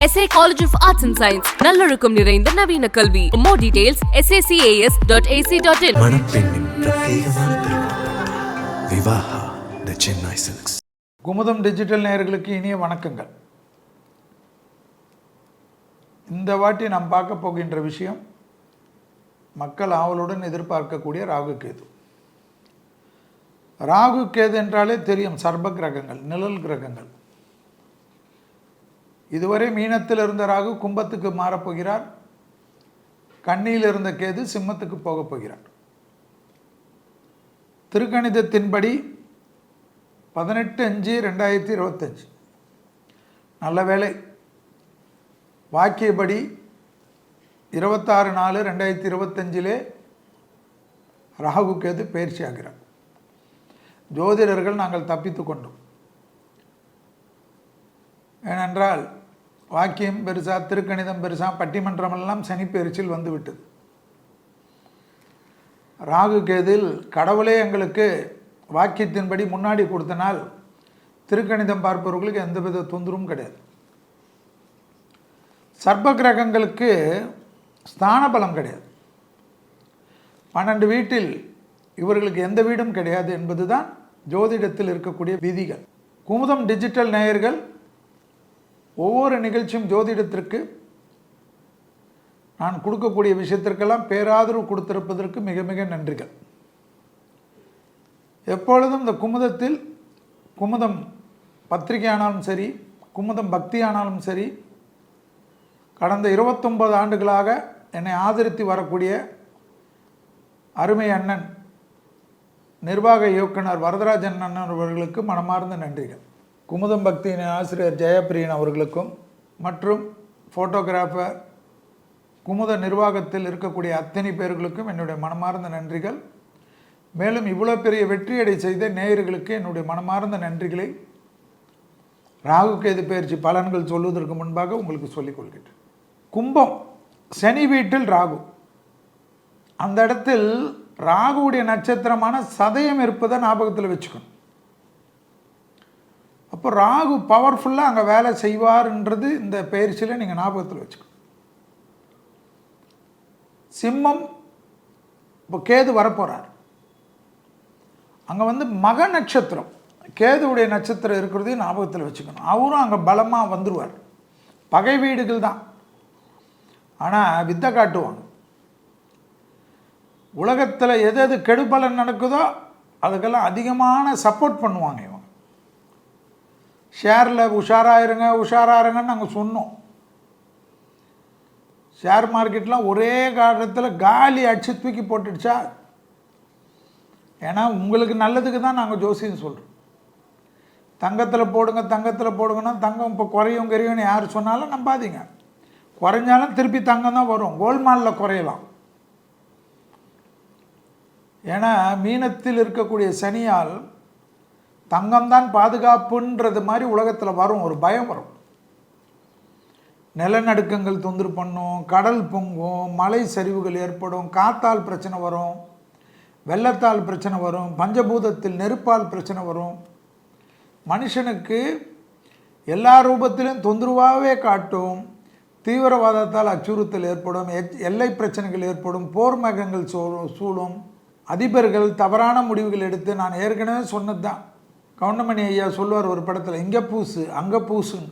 SA College of Arts and Science நல்லொழுக்கம் நிறைந்த நவீன கல்வி. More details sacas.ac.in. மணப்பெண்ணின் பிரத்யேகமான திருமணம் விவாஹா தி சென்னை சில்க்ஸ். குமுதம் டிஜிட்டல் நேயர்களுக்கு இனிய வணக்கங்கள். இந்த வாட்டி நாம் பார்க்க போகின்ற விஷயம் மக்கள் ஆவலுடன் எதிர்பார்க்கக்கூடிய ராகு கேது. ராகு கேது என்றாலே தெரியும், சர்ப கிரகங்கள், நிழல் கிரகங்கள். இதுவரை மீனத்தில் இருந்த ராகு கும்பத்துக்கு மாறப்போகிறார். கன்னியில் இருந்த கேது சிம்மத்துக்கு போகப் போகிறார். திருக்கணிதத்தின்படி 18/5/2025 நல்ல வேளை. வாக்கியப்படி 26/4/2025 ராகு கேது பயிற்சி ஆகிறார். ஜோதிடர்கள் நாங்கள் தப்பித்து கொண்டோம். ஏனென்றால் வாக்கியம் பெருசா, திருக்கணிதம் பெருசா, பட்டிமன்றமெல்லாம் சனி பயிற்சியில் வந்துவிட்டது. ராகு கேதில் கடவுளே எங்களுக்கு வாக்கியத்தின்படி முன்னாடி கொடுத்தனால் திருக்கணிதம் பார்ப்பவர்களுக்கு எந்தவித தொந்தரவும் கிடையாது. சர்ப கிரகங்களுக்கு ஸ்தான பலம் கிடையாது. 12 வீட்டில் இவர்களுக்கு எந்த வீடும் கிடையாது என்பதுதான் ஜோதிடத்தில் இருக்கக்கூடிய விதிகள். குமுதம் டிஜிட்டல் நேயர்கள் ஒவ்வொரு நிகழ்ச்சியும் ஜோதிடத்திற்கு நான் கொடுக்கக்கூடிய விஷயத்திற்கெல்லாம் பேராதரவு கொடுத்திருப்பதற்கு மிக மிக நன்றிகள். எப்பொழுதும் இந்த குமுதத்தில், குமுதம் பத்திரிகை ஆனாலும் சரி, குமுதம் பக்தி ஆனாலும் சரி, கடந்த 29 ஆண்டுகளாக என்னை ஆதரித்து வரக்கூடிய அருமை அண்ணன் நிர்வாக இயக்குனர் வரதராஜன் அண்ணன் அவர்களுக்கு மனமார்ந்த நன்றிகள். குமுதம் பக்தியின் ஆசிரியர் ஜெயப்பிரியன் அவர்களுக்கும் மற்றும் ஃபோட்டோகிராஃபர் குமுத நிர்வாகத்தில் இருக்கக்கூடிய அத்தனை பேர்களுக்கும் என்னுடைய மனமார்ந்த நன்றிகள். மேலும் இவ்வளோ பெரிய வெற்றியடை செய்த நேயர்களுக்கு என்னுடைய மனமார்ந்த நன்றிகளை ராகு கேது பயிற்சி பலன்கள் சொல்வதற்கு முன்பாக உங்களுக்கு சொல்லிக் கொள்கிறேன். கும்பம் சனி வீட்டில் ராகு, அந்த இடத்தில் ராகுவுடைய நட்சத்திரமான சதயம் இருப்பதை ஞாபகத்தில் வச்சுக்கணும். அப்போ ராகு பவர்ஃபுல்லாக அங்கே வேலை செய்வார்ன்றது இந்த பயிற்சியில் நீங்கள் ஞாபகத்தில் வச்சுக்கணும். சிம்மம் இப்போ கேது வரப்போகிறார். அங்கே மக நட்சத்திரம், கேதுவுடைய நட்சத்திரம் இருக்கிறதையும் ஞாபகத்தில் வச்சுக்கணும். அவரும் அங்கே பலமாக வந்துடுவார். பகை வீடுகள் தான், ஆனால் வித்தை காட்டுவாங்க. உலகத்தில் எது எது கெடுபலன் நடக்குதோ அதுக்கெல்லாம் அதிகமான சப்போர்ட் பண்ணுவாங்க இவங்க. ஷேரில் உஷாராயிருங்கன்னு நாங்கள் சொன்னோம். ஷேர் மார்க்கெட்லாம் ஒரே காலத்தில் காலி அடிச்சு தூக்கி போட்டுடுச்சா? ஏன்னா உங்களுக்கு நல்லதுக்கு தான் நாங்கள் ஜோசியம் சொல்கிறோம். தங்கத்தில் போடுங்கன்னா தங்கம் இப்போ குறையும்னு யார் சொன்னாலும் நம்பாதீங்க. குறைஞ்சாலும் திருப்பி தங்கம் தான் வரும். கோல்மாலில் குறையலாம். ஏன்னா மீனத்தில் இருக்கக்கூடிய சனியால் தங்கம்தான் பாதுகாப்புன்றது மாதிரி உலகத்தில் வரும், ஒரு பயம் வரும். நிலநடுக்கங்கள் தொந்தரவு பண்ணும், கடல் பொங்கும், மலை சரிவுகள் ஏற்படும், காத்தால் பிரச்சனை வரும், வெள்ளத்தால் பிரச்சனை வரும், பஞ்சபூதத்தில் நெருப்பால் பிரச்சனை வரும். மனுஷனுக்கு எல்லா ரூபத்திலும் தொந்தரவாகவே காட்டும். தீவிரவாதத்தால் அச்சுறுத்தல் ஏற்படும், எல்லை பிரச்சனைகள் ஏற்படும், போர் மேகங்கள் சூழும், அதிபர்கள் தவறான முடிவுகள் எடுத்து, நான் ஏற்கனவே சொன்னது தான், கவுண்டமணி ஐயா சொல்லுவார் ஒரு படத்தில், இங்கே பூசு அங்கே பூசுன்னு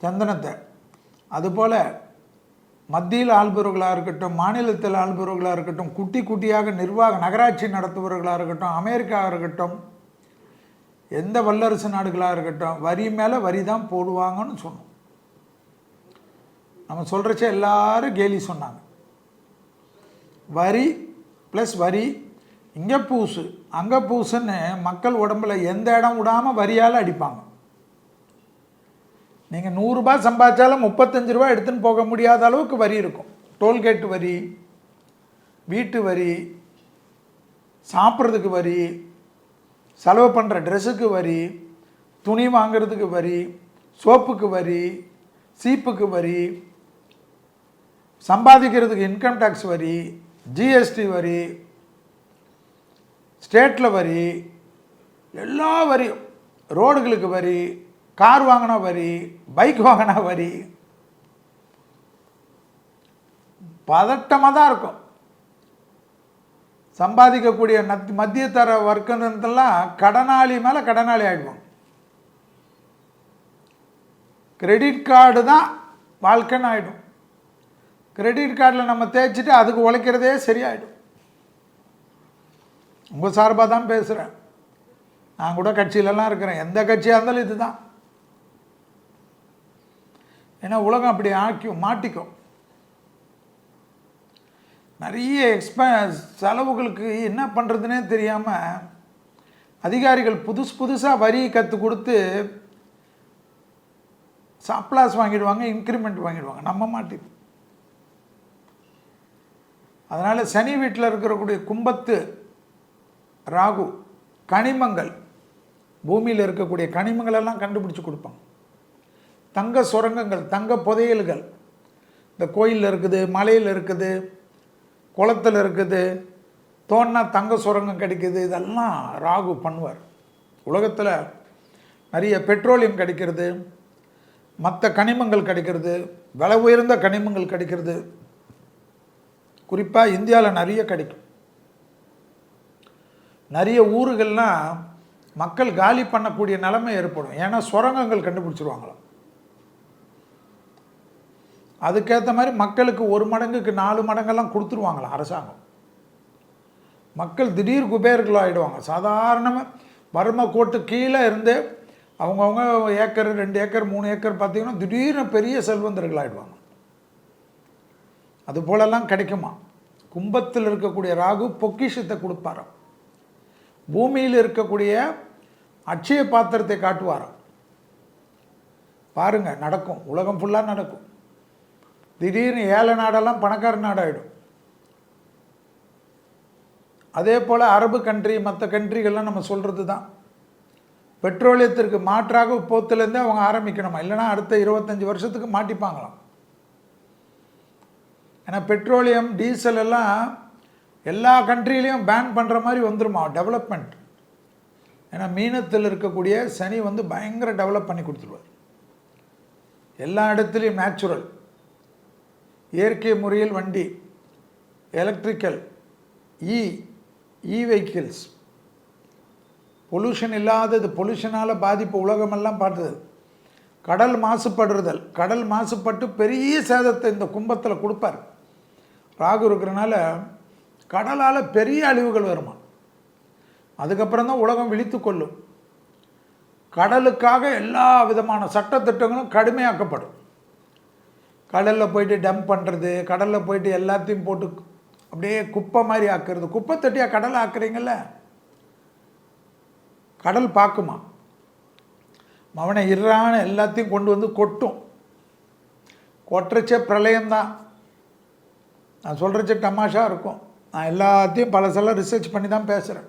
சந்தனத்தை. அதுபோல் மத்தியில் ஆள்பவர்களாக இருக்கட்டும், மாநிலத்தில் ஆள்பவர்களாக இருக்கட்டும், குட்டி குட்டியாக நகராட்சி நடத்துபவர்களாக இருக்கட்டும், அமெரிக்காவாக இருக்கட்டும், எந்த வல்லரசு நாடுகளாக இருக்கட்டும், வரி மேலே வரி தான் போடுவாங்கன்னு சொன்னோம். நம்ம சொல்கிறச்ச எல்லாரும் கேலி சொன்னாங்க. வரி ப்ளஸ் வரி, இங்கே பூசு அங்கே பூசுன்னு மக்கள் உடம்புல எந்த இடம் விடாமல் வரியால் அடிப்பாங்க. நீங்கள் 100 ரூபாய் சம்பாதிச்சாலும் 35 ரூபா எடுத்துன்னு போக முடியாத அளவுக்கு வரி இருக்கும். டோல்கேட்டு வரி, வீட்டு வரி, சாப்பிட்றதுக்கு வரி, செலவு பண்ணுற ட்ரெஸ்ஸுக்கு வரி, துணி வாங்கிறதுக்கு வரி, சோப்புக்கு வரி, சீப்புக்கு வரி, சம்பாதிக்கிறதுக்கு இன்கம் டேக்ஸ் வரி, ஜிஎஸ்டி வரி, ஸ்டேட்டில் வரி, எல்லா வரியும், ரோடுகளுக்கு வரி, கார் வாங்கினா வரி, பைக் வாங்கினா வரி, பதட்டமாக தான் இருக்கும். சம்பாதிக்கக்கூடிய மத்தியதர வர்க்கத்தெல்லாம் கடனாளி மேலே கடனாளி ஆகிடுவோம். கிரெடிட் கார்டு தான் வாழ்க்கைன்னு ஆகிடும். கிரெடிட் கார்டில் நம்ம தேய்ச்சிட்டு அதுக்கு உழைக்கிறதே சரியாயிடும். உங்கள் சார்பாக தான் பேசுகிறேன். நான் கூட கட்சியிலலாம் இருக்கிறேன். எந்த கட்சியாக இருந்தாலும் இது தான். ஏன்னா உலகம் அப்படி மாட்டிக்கும். நிறைய செலவுகளுக்கு என்ன பண்ணுறதுனே தெரியாமல் அதிகாரிகள் புதுசாக வரி கற்றுக் கொடுத்து சப்ளாஸ் வாங்கிடுவாங்க, இன்க்ரிமெண்ட் வாங்கிடுவாங்க. நம்ம மாட்டிப்போம். அதனால் சனி வீட்டில் இருக்கக்கூடிய கும்பத்து ராகு கனிமங்கள், பூமியில் இருக்கக்கூடிய கனிமங்களெல்லாம் கண்டுபிடிச்சி கொடுப்பாங்க. தங்க சுரங்கங்கள், தங்க புதையல்கள் இந்த கோயிலில் இருக்குது, மலையில் இருக்குது, குளத்தில் இருக்குது, தோன்னா தங்க சுரங்கம் கிடைக்குது. இதெல்லாம் ராகு பண்ணுவார். உலகத்தில் நிறைய பெட்ரோலியம் கிடைக்கிறது, மற்ற கனிமங்கள் கிடைக்கிறது, விலை உயர்ந்த கனிமங்கள் கிடைக்கிறது. குறிப்பாக இந்தியாவில் நிறைய கிடைக்கும். நிறைய ஊர்கள்லாம் மக்கள் காலி பண்ணக்கூடிய நிலைமை ஏற்படும். ஏன்னா சுரங்கங்கள் கண்டுபிடிச்சிருவாங்களாம். அதுக்கேற்ற மாதிரி மக்களுக்கு 1 மடங்குக்கு 4 மடங்கெல்லாம் கொடுத்துருவாங்களாம் அரசாங்கம். மக்கள் திடீர் குபேர்கள் ஆகிடுவாங்க. சாதாரணமாக வறுமை கோட்டு கீழே இருந்து அவங்கவுங்க ஏக்கர் 2 ஏக்கர் 3 ஏக்கர் பார்த்திங்கன்னா திடீர்னு பெரிய செல்வந்தர்கள் ஆகிடுவாங்க. அது போலெல்லாம் கிடைக்குமா? கும்பத்தில் இருக்கக்கூடிய ராகு பொக்கிஷத்தை கொடுப்பாராம். பூமியில் இருக்கக்கூடிய அட்சய பாத்திரத்தை காட்டுவாராம். பாருங்கள், நடக்கும். உலகம் ஃபுல்லாக நடக்கும். திடீர்னு ஏழை நாடெல்லாம் பணக்கார நாடாகிடும். அதே போல் அரபு கண்ட்ரி, மற்ற கண்ட்ரிகள்லாம் நம்ம சொல்கிறது தான். பெட்ரோலியத்திற்கு மாற்றாக இப்போத்துலேருந்தே அவங்க ஆரம்பிக்கணுமா, இல்லைனா அடுத்த 25 வருஷத்துக்கு மாட்டிப்பாங்களாம். ஏன்னா பெட்ரோலியம், டீசல் எல்லாம் எல்லா கண்ட்ரிலையும் பேன் பண்ணுற மாதிரி வந்துருமா டெவலப்மெண்ட். ஏன்னா மீனத்தில் இருக்கக்கூடிய சனி பயங்கர டெவலப் பண்ணி கொடுத்துருவார். எல்லா இடத்துலையும் நேச்சுரல், இயற்கை முறையில் வண்டி, எலக்ட்ரிக்கல், இ வெஹிக்கிள்ஸ், பொல்யூஷன் இல்லாதது, பொல்யூஷனால் பாதிப்பு உலகமெல்லாம் பார்த்தது. கடல் மாசுபடுறுதல், கடல் மாசுபட்டு பெரிய சேதத்தை இந்த கும்பத்தில் கொடுப்பார். ராகு இருக்கிறனால கடலால் பெரிய அழிவுகள் வருமா. அதுக்கப்புறம் தான் உலகம் விழித்து கொள்ளும். கடலுக்காக எல்லா விதமான சட்டத்திட்டங்களும் கடுமையாக்கப்படும். கடலில் போயிட்டு டம்ப் பண்ணுறது, கடலில் போயிட்டு எல்லாத்தையும் போட்டு அப்படியே குப்பை மாதிரி ஆக்குறது. குப்பை தட்டியாக கடலை ஆக்குறீங்கள, கடல் பார்க்குமா, அவனை இறான எல்லாத்தையும் கொண்டு கொட்டும். கொட்டுறச்சே பிரளயம்தான். நான் சொல்கிறச்சே தமாஷா இருக்கும். நான் எல்லாத்தையும் பலசெல்லாம் ரிசர்ச் பண்ணி தான் பேசுகிறேன்.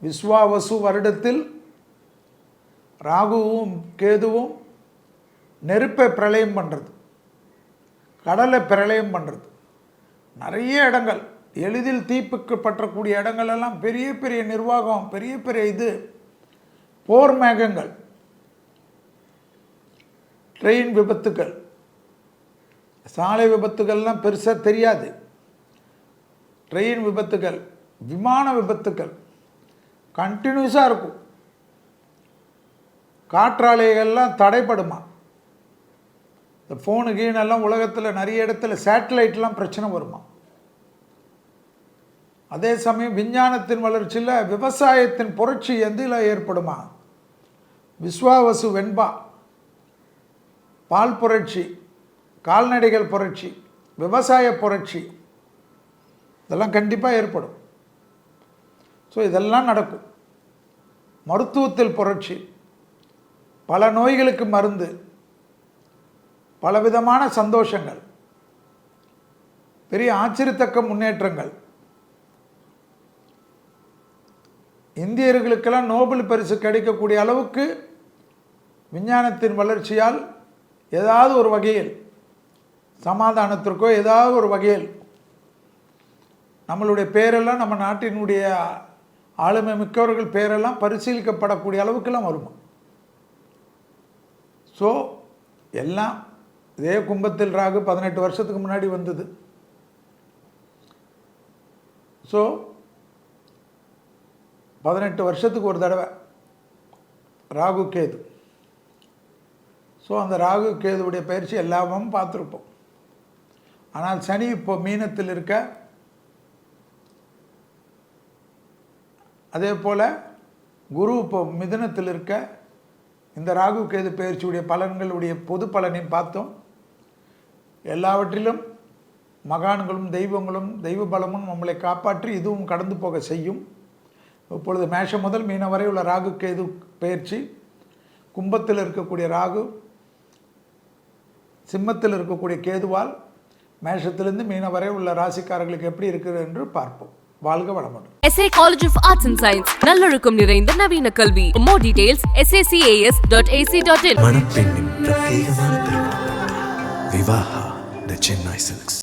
விஸ்வாவசு வருடத்தில் ராகுவும் கேதுவும் நெருப்பை பிரளயம் பண்ணுறது, கடலை பிரளயம் பண்ணுறது. நிறைய இடங்கள் எளிதில் தீப்புக்கு பற்றக்கூடிய இடங்கள் எல்லாம் பெரிய பெரிய நிர்வாகம், பெரிய பெரிய போர் மேகங்கள், ட்ரெயின் விபத்துக்கள், சாலை விபத்துக்கள்லாம் பெருசாக தெரியாது. ட்ரெயின் விபத்துக்கள், விமான விபத்துக்கள் கண்டினியூஸாக இருக்கும். காற்றாலைகள்லாம் தடைப்படுமா. இந்த ஃபோனு கீனெல்லாம் உலகத்தில் நிறைய இடத்துல சேட்டலைட்லாம் பிரச்சனை வருமா. அதே சமயம் விஞ்ஞானத்தின் வளர்ச்சியில் விவசாயத்தின் புரட்சி எதில் ஏற்படுமா. விஸ்வாவசு வெண்பா, பால் புரட்சி, கால்நடைகள் புரட்சி, விவசாய புரட்சி, இதெல்லாம் கண்டிப்பாக ஏற்படும். ஸோ இதெல்லாம் நடக்கும். மருத்துவத்தில் புரட்சி, பல நோய்களுக்கு மருந்து, பலவிதமான சந்தோஷங்கள், பெரிய ஆச்சரியத்தக்க முன்னேற்றங்கள். இந்தியர்களுக்கெல்லாம் நோபல் பரிசு கிடைக்கக்கூடிய அளவுக்கு விஞ்ஞானத்தின் வளர்ச்சியால் ஏதாவது ஒரு வகையில் சமாதானத்திற்கோ ஏதாவது ஒரு வகையில் நம்மளுடைய பேரெல்லாம், நம்ம நாட்டினுடைய ஆளுமை மிக்கவர்கள் பேரெல்லாம் பரிசீலிக்கப்படக்கூடிய அளவுக்கெல்லாம் வருமா. ஸோ எல்லாம் இதே கும்பத்தில் ராகு 18 வருஷத்துக்கு முன்னாடி வந்தது. ஸோ 18 வருஷத்துக்கு ஒரு தடவை ராகு கேது. ஸோ அந்த ராகு கேதுவுடைய பயிற்சி எல்லாமும் பார்த்துருப்போம். ஆனால் சனி இப்போ மீனத்தில் இருக்க, அதே போல் குரு இப்போ மிதுனத்தில் இருக்க, இந்த ராகு கேது பயிற்சியுடைய பலன்களுடைய பொது பலனையும் பார்த்தோம். எல்லாவற்றிலும் மகான்களும் தெய்வங்களும் தெய்வ பலமும் நம்மளை காப்பாற்றி இதுவும் கடந்து போக செய்யும். இப்பொழுது மேஷம் முதல் மீனம் வரை உள்ள ராகு கேது பயிற்சி, கும்பத்தில் இருக்கக்கூடிய ராகு சிம்மத்தில் இருக்கக்கூடிய கேதுவால் மேஷத்திலிருந்து மீனம் வரை உள்ள ராசிக்காரர்களுக்கு எப்படி இருக்குது என்று பார்ப்போம். வாழ்க வளமுடன். SA College of Arts and Science நல்லொழுக்கம் நிறைந்த நவீன கல்வி. More details sacas.ac.in. மணப்பெண்ணின் பிரத்யேகமான திருமணம் விவாஹா தி சென்னை சில்க்ஸ்.